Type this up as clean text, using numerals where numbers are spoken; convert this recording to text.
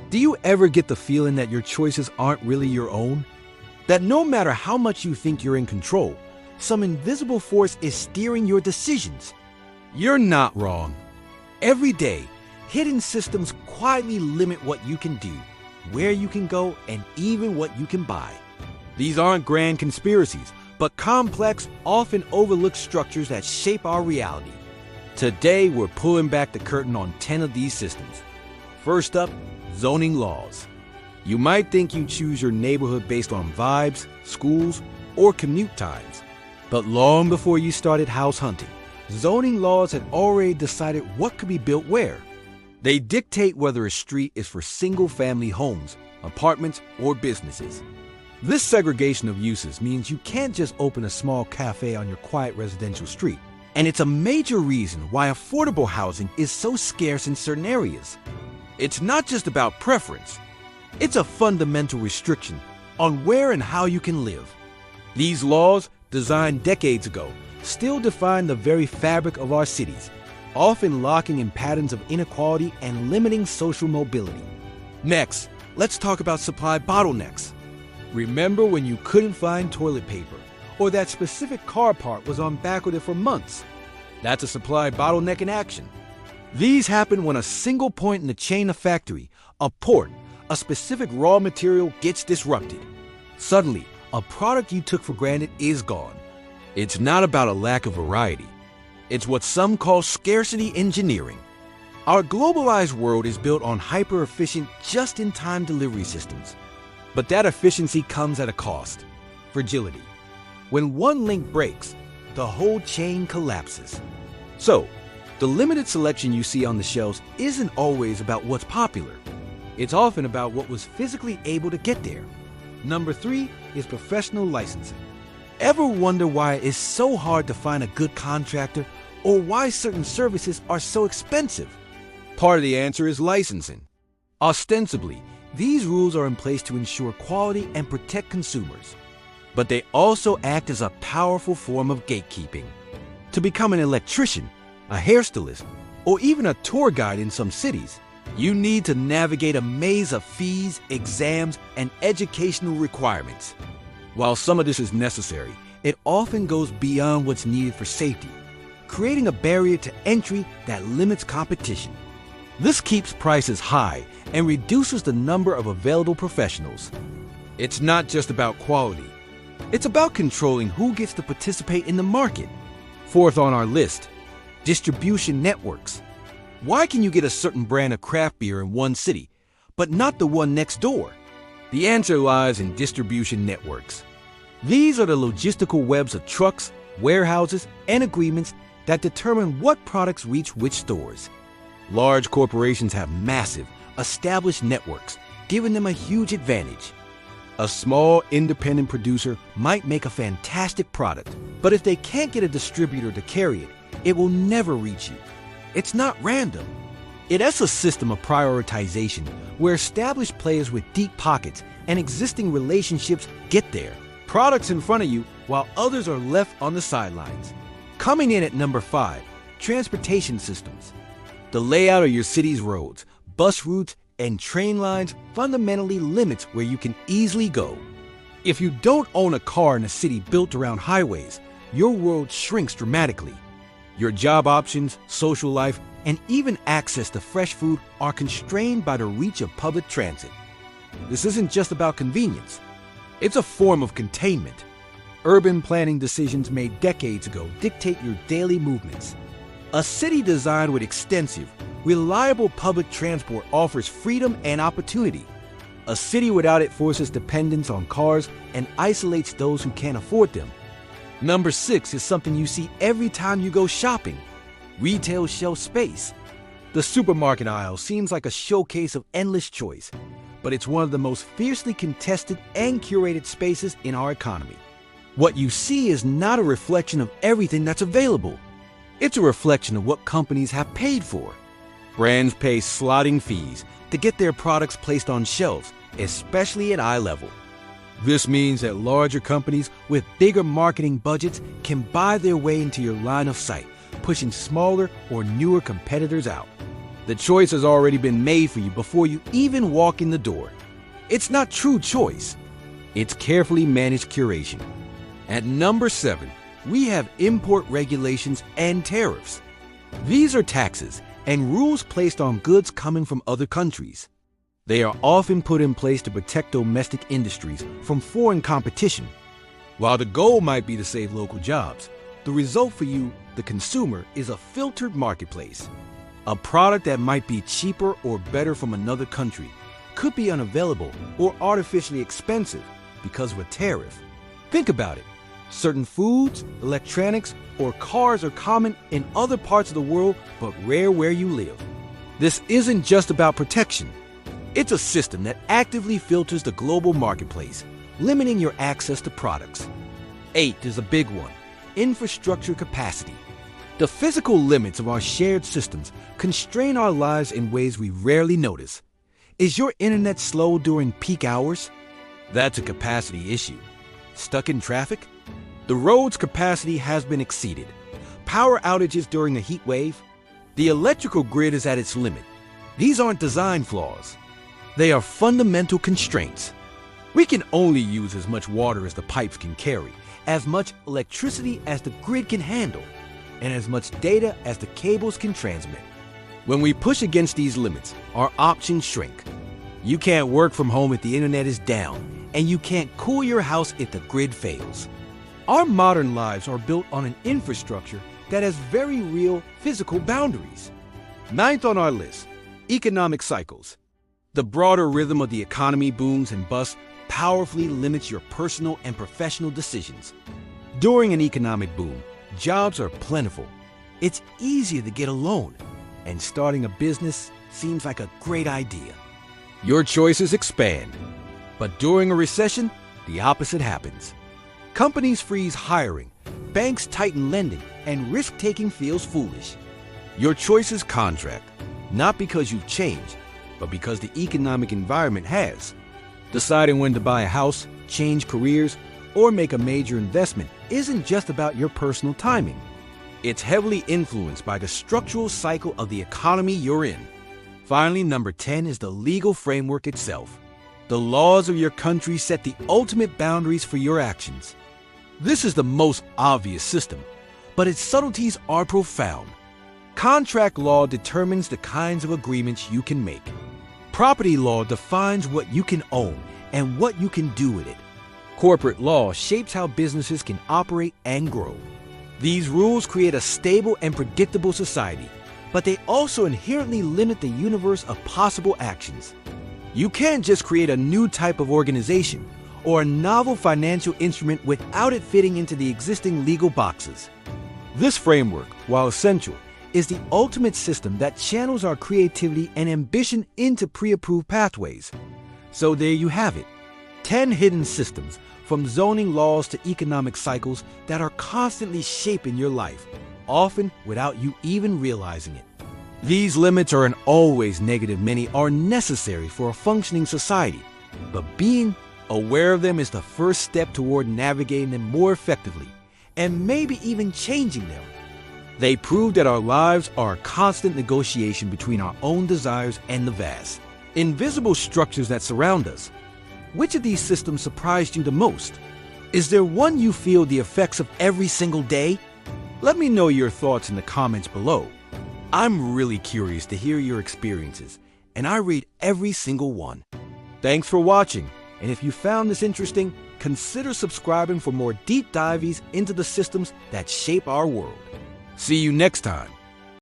Do you ever get the feeling that your choices aren't really your own? That no matter how much you think you're in control, some invisible force is steering your decisions? You're not wrong. Every day, hidden systems quietly limit what you can do, where you can go, and even what you can buy. These aren't grand conspiracies, but complex, often overlooked structures that shape our reality. Today, we're pulling back the curtain on 10 of these systems. First up, zoning laws. You might think you choose your neighborhood based on vibes, schools, or commute times. But long before you started house hunting, zoning laws had already decided what could be built where. They dictate whether a street is for single-family homes, apartments, or businesses. This segregation of uses means you can't just open a small cafe on your quiet residential street. And it's a major reason why affordable housing is so scarce in certain areas. It's not just about preference. It's a fundamental restriction on where and how you can live. These laws, designed decades ago, still define the very fabric of our cities, often locking in patterns of inequality and limiting social mobility. Next, let's talk about supply bottlenecks. Remember when you couldn't find toilet paper, or that specific car part was on back order for months? That's a supply bottleneck in action. These happen when a single point in the chain of factory, a port, a specific raw material gets disrupted. Suddenly, a product you took for granted is gone. It's not about a lack of variety. It's what some call scarcity engineering. Our globalized world is built on hyper-efficient, just-in-time delivery systems. But that efficiency comes at a cost: fragility. When one link breaks, the whole chain collapses. So, the limited selection you see on the shelves isn't always about what's popular. It's often about what was physically able to get there. Number 3 is professional licensing. Ever wonder why it's so hard to find a good contractor, or why certain services are so expensive? Part of the answer is licensing. Ostensibly, these rules are in place to ensure quality and protect consumers. But they also act as a powerful form of gatekeeping. To become an electrician, a hairstylist, or even a tour guide in some cities, you need to navigate a maze of fees, exams, and educational requirements. While some of this is necessary, it often goes beyond what's needed for safety, creating a barrier to entry that limits competition. This keeps prices high and reduces the number of available professionals. It's not just about quality. It's about controlling who gets to participate in the market. Fourth on our list, distribution networks. Why can you get a certain brand of craft beer in one city, but not the one next door? The answer lies in distribution networks. These are the logistical webs of trucks, warehouses, and agreements that determine what products reach which stores. Large corporations have massive, established networks, giving them a huge advantage. A small, independent producer might make a fantastic product, but if they can't get a distributor to carry it, it will never reach you. It's not random. It's a system of prioritization where established players with deep pockets and existing relationships get their products in front of you while others are left on the sidelines. Coming in at number 5, transportation systems. The layout of your city's roads, bus routes, and train lines fundamentally limits where you can easily go. If you don't own a car in a city built around highways, your world shrinks dramatically. Your job options, social life, and even access to fresh food are constrained by the reach of public transit. This isn't just about convenience. It's a form of containment. Urban planning decisions made decades ago dictate your daily movements. A city designed with extensive, reliable public transport offers freedom and opportunity. A city without it forces dependence on cars and isolates those who can't afford them. Number 6 is something you see every time you go shopping: retail shelf space. The supermarket aisle seems like a showcase of endless choice, but it's one of the most fiercely contested and curated spaces in our economy. What you see is not a reflection of everything that's available. It's a reflection of what companies have paid for. Brands pay slotting fees to get their products placed on shelves, especially at eye level. This means that larger companies with bigger marketing budgets can buy their way into your line of sight, pushing smaller or newer competitors out. The choice has already been made for you before you even walk in the door. It's not true choice. It's carefully managed curation. At number 7, we have import regulations and tariffs. These are taxes and rules placed on goods coming from other countries. They are often put in place to protect domestic industries from foreign competition. While the goal might be to save local jobs, the result for you, the consumer, is a filtered marketplace. A product that might be cheaper or better from another country could be unavailable or artificially expensive because of a tariff. Think about it. Certain foods, electronics, or cars are common in other parts of the world but rare where you live. This isn't just about protection. It's a system that actively filters the global marketplace, limiting your access to products. 8 is a big one: infrastructure capacity. The physical limits of our shared systems constrain our lives in ways we rarely notice. Is your internet slow during peak hours? That's a capacity issue. Stuck in traffic? The road's capacity has been exceeded. Power outages during a heat wave? The electrical grid is at its limit. These aren't design flaws. They are fundamental constraints. We can only use as much water as the pipes can carry, as much electricity as the grid can handle, and as much data as the cables can transmit. When we push against these limits, our options shrink. You can't work from home if the internet is down, and you can't cool your house if the grid fails. Our modern lives are built on an infrastructure that has very real physical boundaries. 9th on our list, economic cycles. The broader rhythm of the economy booms and busts powerfully limits your personal and professional decisions. During an economic boom, jobs are plentiful. It's easier to get a loan, and starting a business seems like a great idea. Your choices expand. But during a recession, the opposite happens. Companies freeze hiring, banks tighten lending, and risk-taking feels foolish. Your choices contract, not because you've changed, but because the economic environment has. Deciding when to buy a house, change careers, or make a major investment isn't just about your personal timing. It's heavily influenced by the structural cycle of the economy you're in. Finally, number 10 is the legal framework itself. The laws of your country set the ultimate boundaries for your actions. This is the most obvious system, but its subtleties are profound. Contract law determines the kinds of agreements you can make. Property law defines what you can own and what you can do with it. Corporate law shapes how businesses can operate and grow. These rules create a stable and predictable society, but they also inherently limit the universe of possible actions. You can't just create a new type of organization or a novel financial instrument without it fitting into the existing legal boxes. This framework, while essential, is the ultimate system that channels our creativity and ambition into pre-approved pathways. So there you have it, 10 hidden systems, from zoning laws to economic cycles, that are constantly shaping your life, often without you even realizing it. These limits aren't always negative. Many are necessary for a functioning society, but being aware of them is the first step toward navigating them more effectively, and maybe even changing them. They prove that our lives are a constant negotiation between our own desires and the vast, invisible structures that surround us. Which of these systems surprised you the most? Is there one you feel the effects of every single day? Let me know your thoughts in the comments below. I'm really curious to hear your experiences, and I read every single one. Thanks for watching, and if you found this interesting, consider subscribing for more deep dives into the systems that shape our world. See you next time.